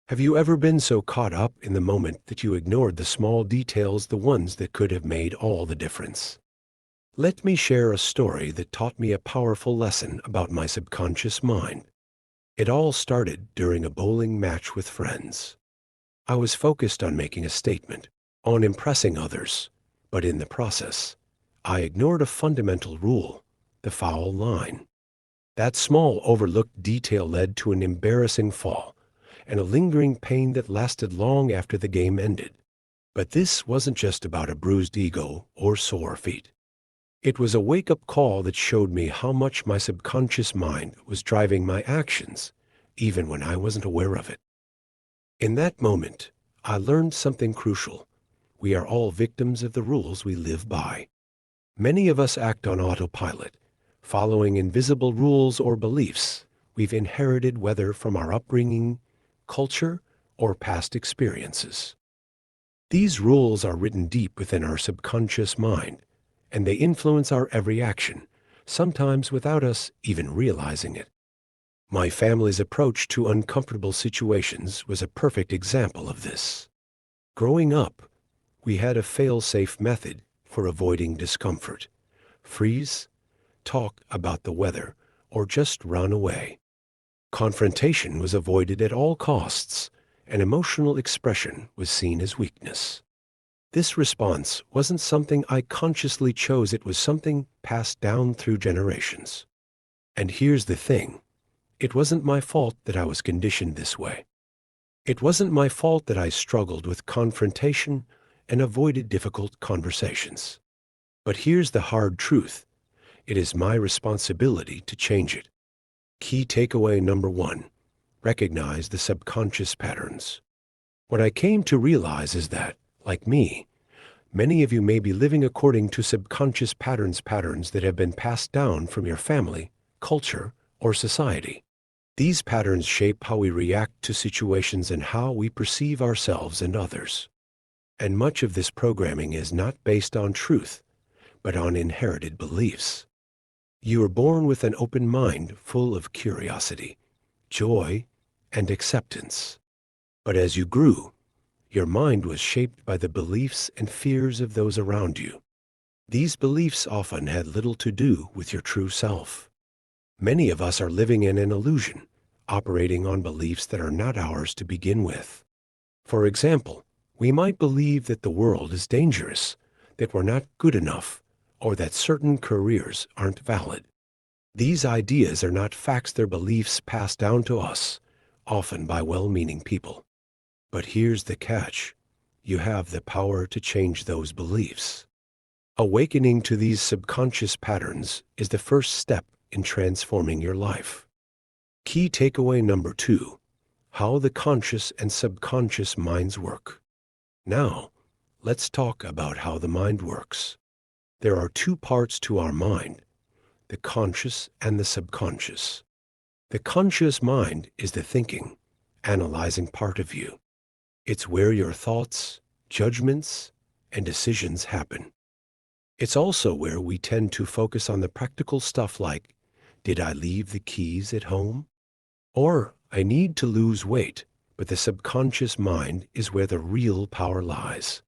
Have you ever been so caught up in the moment that you ignored the small details, the ones that could have made all the difference? Let me share a story that taught me a powerful lesson about my subconscious mind. It all started during a bowling match with friends. I was focused on making a statement, on impressing others, but in the process, I ignored a fundamental rule, the foul line. That small overlooked detail led to an embarrassing fall and a lingering pain that lasted long after the game ended. But this wasn't just about a bruised ego or sore feet. It was a wake-up call that showed me how much my subconscious mind was driving my actions, even when I wasn't aware of it. In that moment, I learned something crucial. We are all victims of the rules we live by. Many of us act on autopilot, following invisible rules or beliefs we've inherited, whether from our upbringing, culture, or past experiences. These rules are written deep within our subconscious mind, and they influence our every action, sometimes without us even realizing it. My family's approach to uncomfortable situations was a perfect example of this. Growing up, we had a fail-safe method for avoiding discomfort: freeze, talk about the weather, or just run away. Confrontation was avoided at all costs, and emotional expression was seen as weakness. This response wasn't something I consciously chose, it was something passed down through generations. And here's the thing, it wasn't my fault that I was conditioned this way. It wasn't my fault that I struggled with confrontation and avoided difficult conversations. But here's the hard truth, it is my responsibility to change it. Key takeaway number 1, recognize the subconscious patterns. What I came to realize is that, like me, many of you may be living according to subconscious patterns that have been passed down from your family, culture, or society. These patterns shape how we react to situations and how we perceive ourselves and others. And much of this programming is not based on truth, but on inherited beliefs. You were born with an open mind full of curiosity, joy, and acceptance. But as you grew, your mind was shaped by the beliefs and fears of those around you. These beliefs often had little to do with your true self. Many of us are living in an illusion, operating on beliefs that are not ours to begin with. For example, we might believe that the world is dangerous, that we're not good enough, or that certain careers aren't valid. These ideas are not facts, they're beliefs passed down to us, often by well-meaning people. But here's the catch, you have the power to change those beliefs. Awakening to these subconscious patterns is the first step in transforming your life. Key takeaway number 2, how the conscious and subconscious minds work. Now, let's talk about how the mind works. There are 2 parts to our mind, the conscious and the subconscious. The conscious mind is the thinking, analyzing part of you. It's where your thoughts, judgments, and decisions happen. It's also where we tend to focus on the practical stuff like, did I leave the keys at home? Or, I need to lose weight, but the subconscious mind is where the real power lies.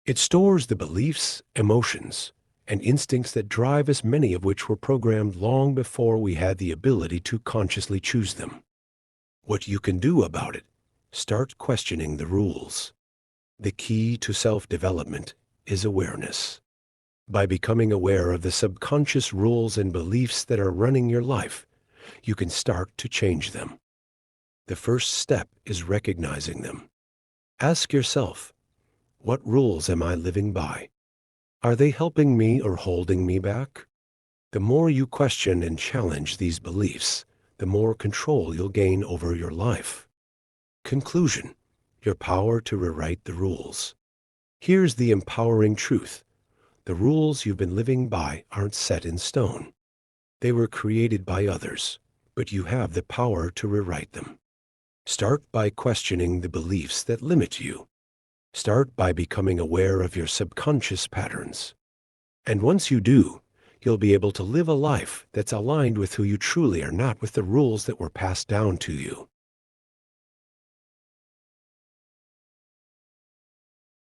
It stores the beliefs, emotions, and instincts that drive us, many of which were programmed long before we had the ability to consciously choose them. What you can do about it, start questioning the rules. The key to self-development is awareness. By becoming aware of the subconscious rules and beliefs that are running your life, you can start to change them. The first step is recognizing them. Ask yourself, what rules am I living by? Are they helping me or holding me back? The more you question and challenge these beliefs, the more control you'll gain over your life. Conclusion, your power to rewrite the rules. Here's the empowering truth. The rules you've been living by aren't set in stone. They were created by others, but you have the power to rewrite them. Start by questioning the beliefs that limit you. Start by becoming aware of your subconscious patterns. And once you do, you'll be able to live a life that's aligned with who you truly are, not with the rules that were passed down to you.